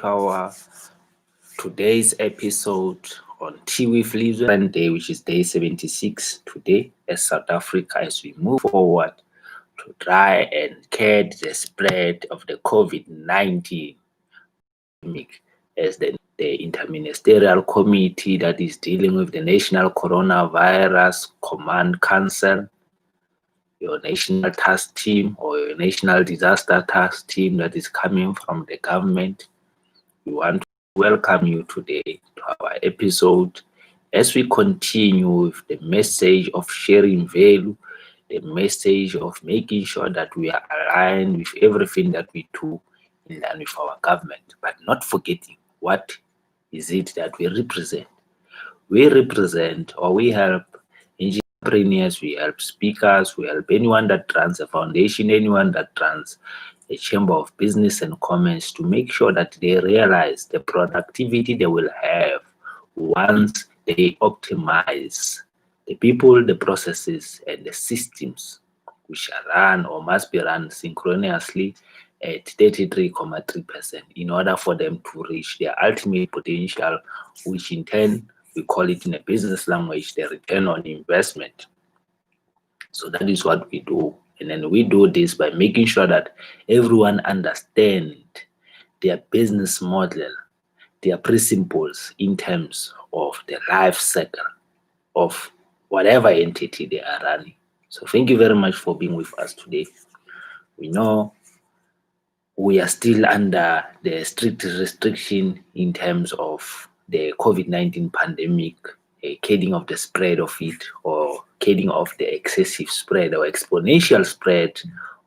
our today's episode on Tea with Lizwe Day, which is day 76 today as South Africa as we move forward to try and curb the spread of the COVID-19 pandemic as the interministerial committee that is dealing with the National Coronavirus Command Council, your national task team or your national disaster task team that is coming from the government. We want to welcome you today to our episode as we continue with the message of sharing value, the message of making sure that we are aligned with everything that we do in line with our government, but not forgetting what is it that we represent. We represent or we help entrepreneurs, we help speakers, we help anyone that runs a foundation, anyone that runs a chamber of business and commerce to make sure that they realize the productivity they will have once they optimize the people, the processes, and the systems which are run or must be run synchronously at 33.3% in order for them to reach their ultimate potential, which in turn we call it in a business language the return on investment. So that is what we do. And then we do this by making sure that everyone understands their business model, their principles in terms of the life cycle of whatever entity they are running. So thank you very much for being with us today. We know we are still under the strict restriction in terms of the COVID-19 pandemic, curbing of the spread of it, or curbing of the excessive spread or exponential spread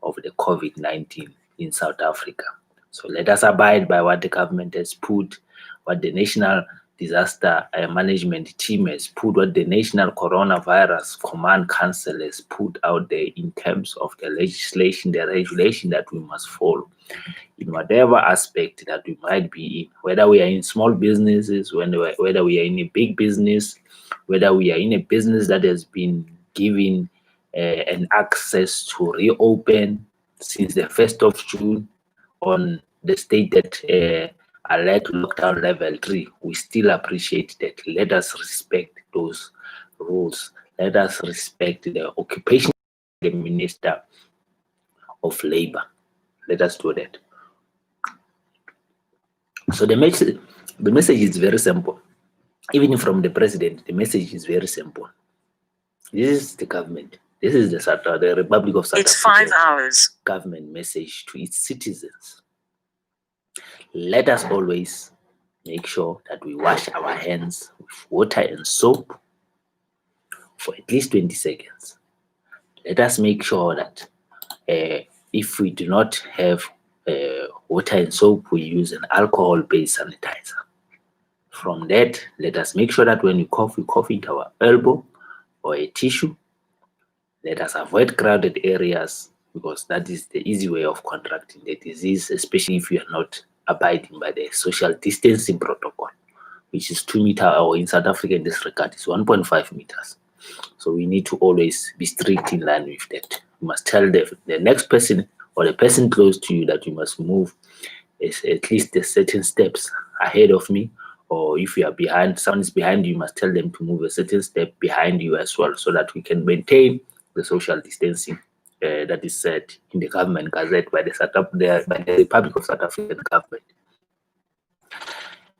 of the COVID-19 in South Africa. So let us abide by what the government has put, what the National Disaster Management Team has put, what the National Coronavirus Command Council has put out there in terms of the legislation, the regulation that we must follow in whatever aspect that we might be in, whether we are in small businesses, whether we are in a big business, whether we are in a business that has been given an access to reopen since the 1st of June on the stated alert lockdown level 3. We still appreciate that. Let us respect those rules. Let us respect the occupation of the Minister of Labor. Let us do that. So the message is very simple. Even from the president, the message is very simple. This is the government. This is the Republic of South Africa. It's 5 hours. Government message to its citizens. Let us always make sure that we wash our hands with water and soap for at least 20 seconds. Let us make sure that if we do not have water and soap, we use an alcohol-based sanitizer. From that, let us make sure that when we cough into our elbow or a tissue. Let us avoid crowded areas because that is the easy way of contracting the disease, especially if you are not abiding by the social distancing protocol, which is 2 meters, or in South Africa in this regard is 1.5 meters. So we need to always be strict in line with that. You must tell the next person or the person close to you that you must move at least a certain steps ahead of me, or if you are behind, someone is behind you, you must tell them to move a certain step behind you as well, so that we can maintain the social distancing that is set in the government gazette by the Republic of South African government.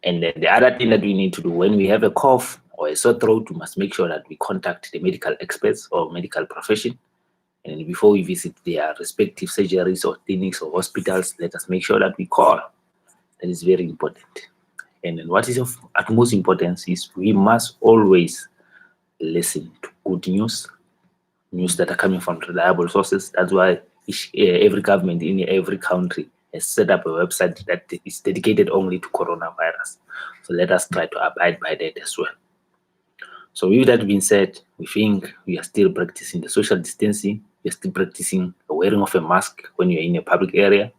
And then the other thing that we need to do when we have a cough or a sore throat, we must make sure that we contact the medical experts or medical profession. And before we visit their respective surgeries or clinics or hospitals, let us make sure that we call. That is very important. And then what is of utmost importance is we must always listen to good news that are coming from reliable sources. That's why every government in every country has set up a website that is dedicated only to coronavirus. So let us try to abide by that as well. So with that being said, we think we are still practicing the social distancing. We are still practicing the wearing of a mask when you're in a public area.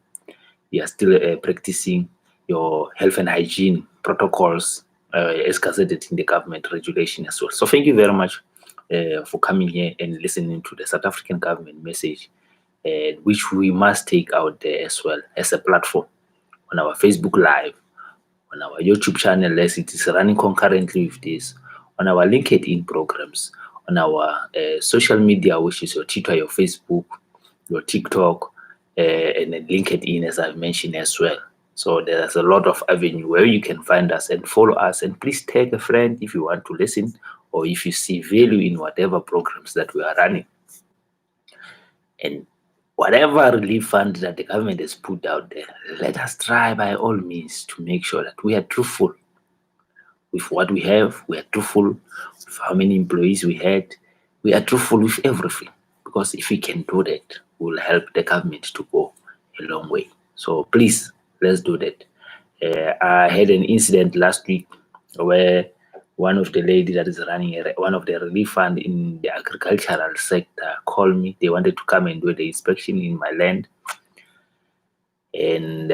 We are still practicing your health and hygiene protocols as gazetted in the government regulation as well. So thank you very much for coming here and listening to the South African government message, which we must take out there as well as a platform on our Facebook Live, on our YouTube channel as it is running concurrently with this, on our LinkedIn programs, on our social media, which is your Twitter, your Facebook, your TikTok, and then LinkedIn, as I've mentioned as well. So there's a lot of avenue where you can find us and follow us. And please tag a friend if you want to listen or if you see value in whatever programs that we are running. And whatever relief fund that the government has put out there, let us try by all means to make sure that we are truthful with what we have. We are truthful with how many employees we had. We are truthful with everything. Because if we can do that, we'll help the government to go a long way. So please, let's do that. I had an incident last week where one of the ladies that is running one of the relief fund in the agricultural sector called me. They wanted to come and do the inspection in my land. And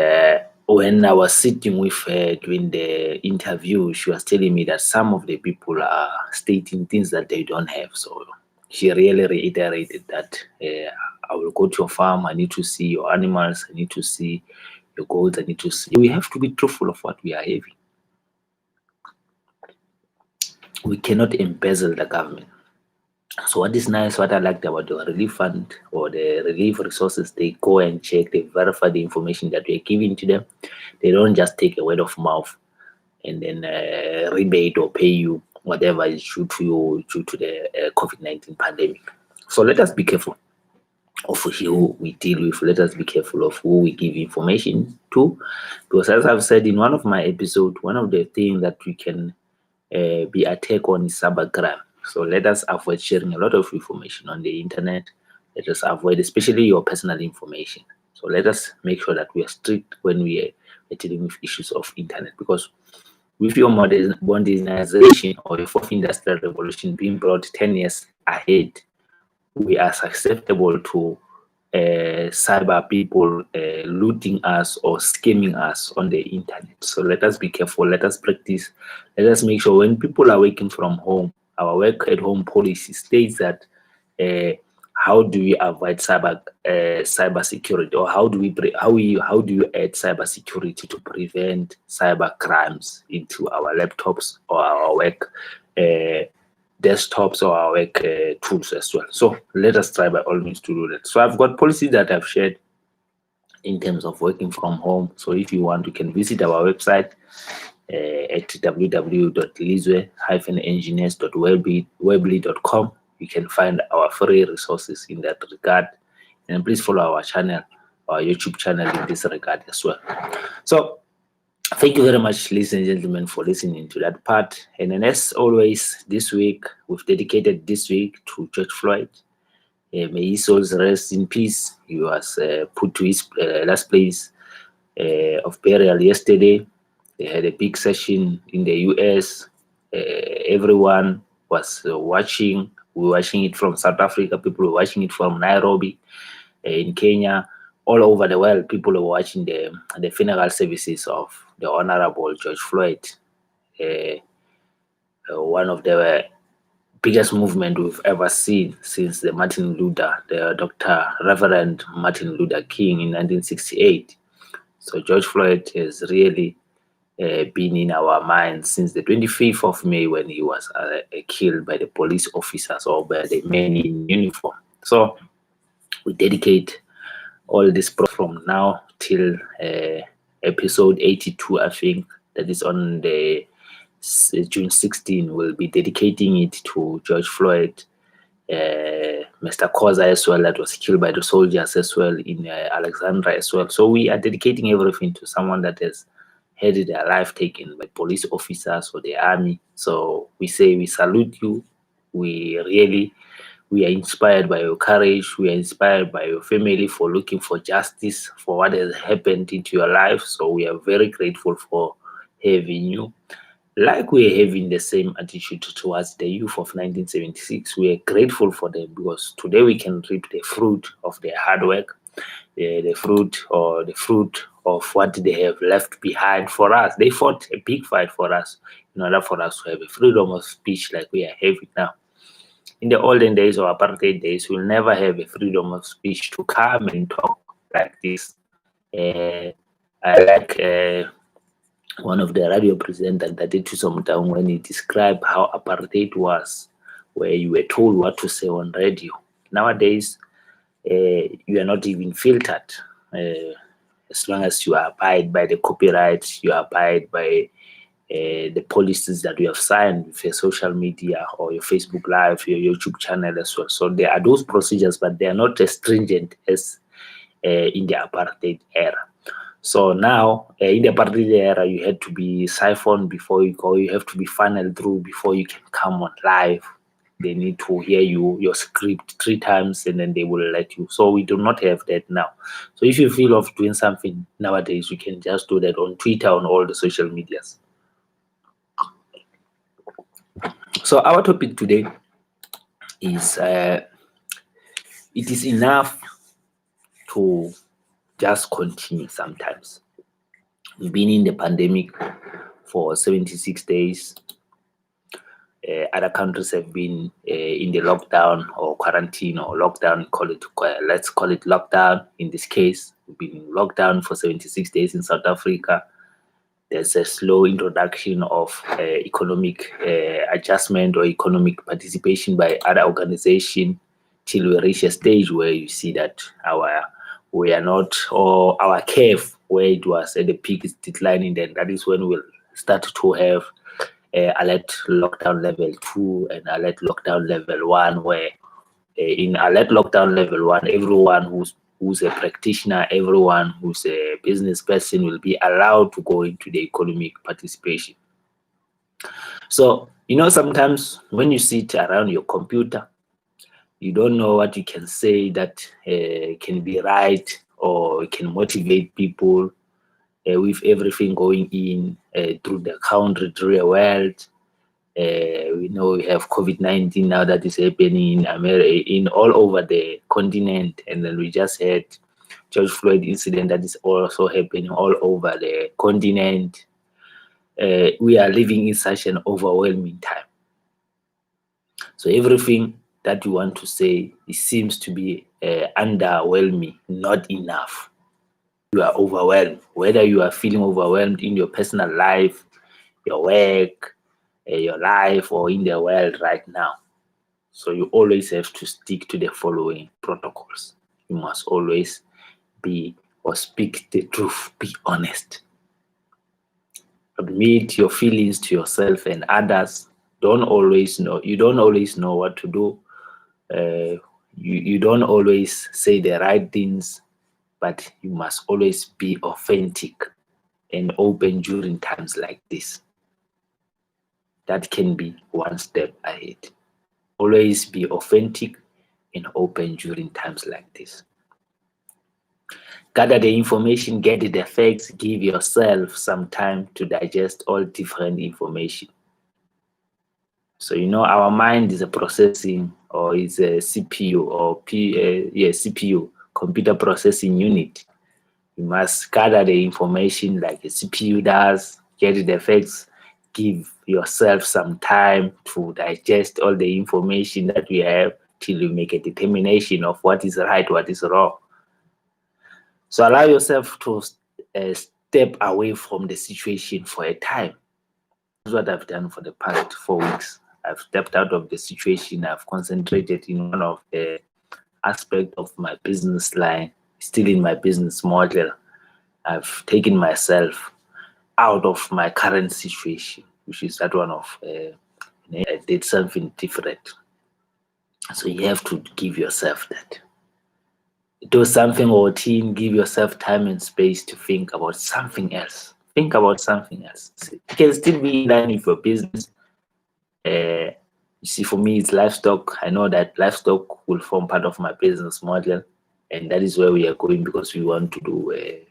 when I was sitting with her during the interview, she was telling me that some of the people are stating things that they don't have. So she really reiterated that I will go to your farm, I need to see your animals, I need to see your goats, I need to see. We have to be truthful of what we are having. We cannot embezzle the government. So what is nice, what I liked about the relief fund or the relief resources, they go and check, they verify the information that we're giving to them. They don't just take a word of mouth and then rebate or pay you whatever is due to you due to the COVID-19 pandemic. So let us be careful of who we deal with. Let us be careful of who we give information to. Because as I've said in one of my episodes, one of the things that we can be attacked on is cybercrime. So let us avoid sharing a lot of information on the internet. Let us avoid, especially your personal information. So let us make sure that we are strict when we are dealing with issues of internet. Because with your modernization or your fourth industrial revolution being brought 10 years ahead, we are susceptible to cyber people looting us or scamming us on the internet. So let us be careful. Let us practice. Let us make sure when people are working from home, our work at home policy states that how do we avoid cyber security, or how do you add cyber security to prevent cyber crimes into our laptops or our work desktops or our work tools as well. So let us try by all means to do that. So I've got policies that I've shared in terms of working from home. So if you want, you can visit our website at www.lizwe-engineers.weebly.com. You can find our free resources in that regard. And please follow our channel, our YouTube channel in this regard as well. So thank you very much, ladies and gentlemen, for listening to that part. And then as always, this week, we've dedicated this week to George Floyd. May his soul rest in peace. He was put to his last place of burial yesterday. They had a big session in the US. Everyone was watching. We were watching it from South Africa. People were watching it from Nairobi, in Kenya. All over the world, people were watching the funeral services of the Honorable George Floyd. One of the biggest movement we've ever seen since the Dr. Reverend Martin Luther King in 1968. So George Floyd has really been in our minds since the 25th of May when he was killed by the police officers or by the men in uniform. So we dedicate all this from now till episode 82, I think, that is on the June 16. We'll be dedicating it to George Floyd, Mr. Khoza as well, that was killed by the soldiers as well in Alexandria as well. So we are dedicating everything to someone that has had their life taken by police officers or the army. So we say we salute you. We are inspired by your courage. We are inspired by your family for looking for justice for what has happened into your life. So we are very grateful for having you. Like we are having the same attitude towards the youth of 1976, we are grateful for them because today we can reap the fruit of their hard work, the fruit of what they have left behind for us. They fought a big fight for us in order for us to have a freedom of speech like we are having now. In the olden days or apartheid days, we'll never have a freedom of speech to come and talk like this. I like one of the radio presenters, Tatetu Somtang, when he described how apartheid was, where you were told what to say on radio. Nowadays, you are not even filtered. As long as you abide by the copyright, you abide by the policies that you have signed with your social media or your Facebook Live, your YouTube channel as well. So there are those procedures, but they are not as stringent as in the apartheid era. So now, in the apartheid era, you had to be siphoned before you go. You have to be funneled through before you can come on live. They need to hear your script 3 times, and then they will let you. So we do not have that now. So if you feel of doing something nowadays, you can just do that on Twitter, on all the social medias. So our topic today is it is enough to just continue sometimes. We've been in the pandemic for 76 days. Other countries have been in the lockdown or quarantine or lockdown. Let's call it lockdown. In this case, we've been in lockdown for 76 days in South Africa. There's a slow introduction of economic adjustment or economic participation by other organizations till we reach a stage where you see that our curve where it was at the peak is declining. Then that is when we'll start to have alert lockdown level 2 and alert lockdown level 1, where in alert lockdown level 1, everyone who's a practitioner, everyone who's a business person will be allowed to go into the economic participation. So, sometimes when you sit around your computer, you don't know what you can say that can be right or can motivate people with everything going in through the country, through the world. We know we have COVID-19 now that is happening in America, in all over the continent, and then we just had George Floyd incident that is also happening all over the continent. We are living in such an overwhelming time. So everything that you want to say, it seems to be underwhelming, not enough. You are overwhelmed, whether you are feeling overwhelmed in your personal life, your work, your life, or in the world right now. So you always have to stick to the following protocols. You must always be or speak the truth, be honest. Admit your feelings to yourself and others. You don't always know what to do. You don't always say the right things, but you must always be authentic and open during times like this. That can be one step ahead. Always be authentic and open during times like this. Gather the information, get the facts, give yourself some time to digest all different information. So our mind is a processing, or is a CPU, or CPU, computer processing unit. You must gather the information like a CPU does, get the facts, give yourself some time to digest all the information that we have till you make a determination of what is right, what is wrong. So allow yourself to step away from the situation for a time. That's what I've done for the past 4 weeks. I've stepped out of the situation. I've concentrated in one of the aspects of my business line, still in my business model. I've taken myself out of my current situation, which is that one of I did something different. So you have to give yourself that. Do something routine, give yourself time and space to think about something else. Think about something else. You can still be in line with your business. You see, for me, it's livestock. I know that livestock will form part of my business model, and that is where we are going because we want to do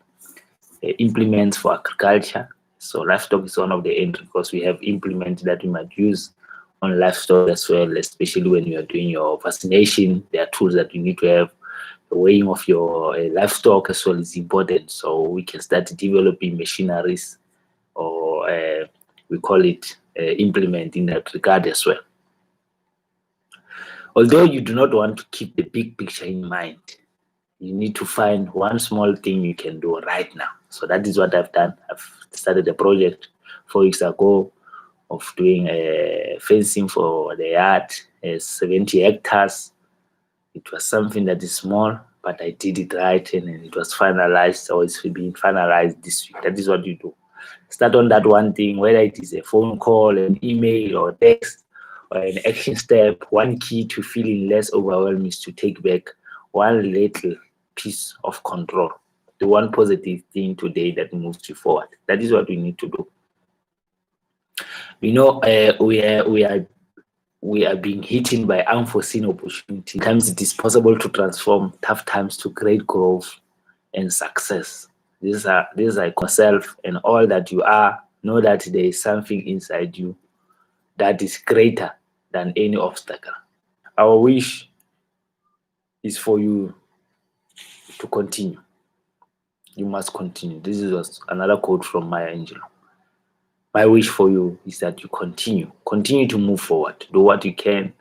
implements for agriculture. So livestock is one of the end because we have implements that we might use on livestock as well, especially when you are doing your vaccination. There are tools that you need to have. The weighing of your livestock as well is important, so we can start developing machineries, or we call it implement in that regard as well. Although you do not want to keep the big picture in mind, You need to find one small thing you can do right now. So that is what I've done. I've started a project 4 weeks ago of doing fencing for the yard, 70 hectares. It was something that is small, but I did it right, and it was finalized, or it's being finalized this week. That is what you do. Start on that one thing, whether it is a phone call, an email, or text, or an action step. One key to feeling less overwhelmed is to take back one little piece of control, the one positive thing today that moves you forward. That is what we need to do. We know we are being hit by unforeseen opportunities. Sometimes it is possible to transform tough times to great growth and success. These are yourself and all that you are. Know that there is something inside you that is greater than any obstacle. Our wish is for you to continue. You must continue. This is another quote from Maya Angelou. My wish for you is that you continue to move forward. Do what you can,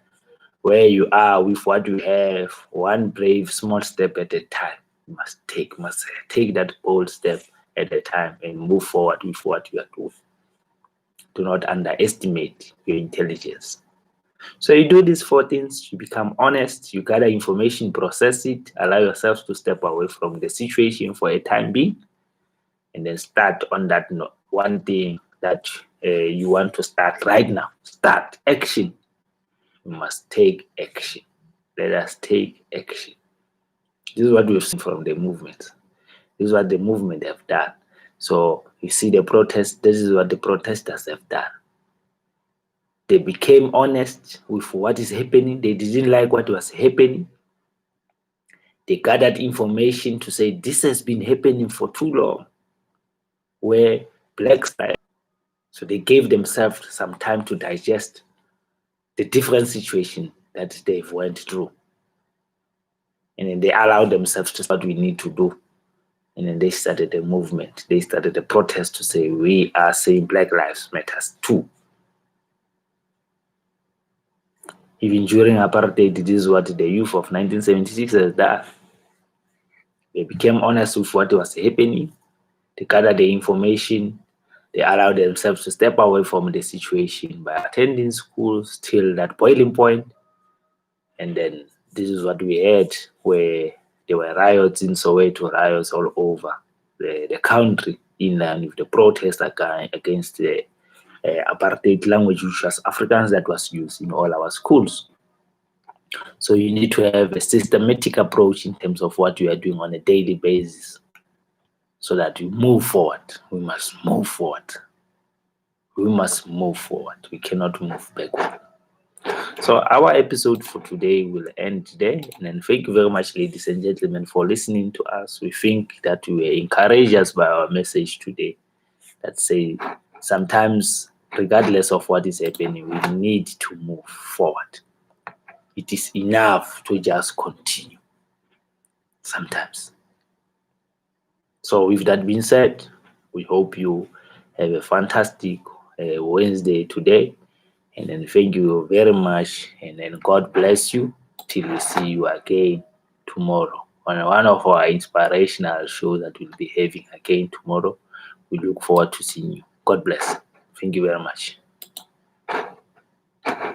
where you are, with what you have, one brave small step at a time. You must take that bold step at a time and move forward with what you are doing. Do not underestimate your intelligence. So you do these 4 things, you become honest, you gather information, process it, allow yourself to step away from the situation for a time being, and then start on that one thing that you want to start right now. Start action. You must take action. Let us take action. This is what we've seen from the movement. This is what the movement have done. So you see the protest, this is what the protesters have done. They became honest with what is happening. They didn't like what was happening. They gathered information to say this has been happening for too long, where blacks are. So they gave themselves some time to digest the different situation that they've went through. And then they allowed themselves to what we need to do. And then they started a movement. They started a protest to say, we are saying Black Lives Matter too. Even during apartheid, this is what the youth of 1976 has done. They became honest with what was happening. They gathered the information. They allowed themselves to step away from the situation by attending schools till that boiling point. And then this is what we had, where there were riots in Soweto, riots all over the country, in line with the protest against the apartheid language, which was Afrikaans, that was used in all our schools. So you need to have a systematic approach in terms of what you are doing on a daily basis, so that you move forward. We must move forward. We must move forward. We cannot move backward. So our episode for today will end today. And then thank you very much, ladies and gentlemen, for listening to us. We think that we were encouraged by our message today, that say sometimes, regardless of what is happening, we need to move forward. It is enough to just continue sometimes. So with that being said, we hope you have a fantastic Wednesday today. And then thank you very much. And then God bless you till we see you again tomorrow on one of our inspirational shows that we'll be having again tomorrow. We look forward to seeing you. God bless. Thank you very much.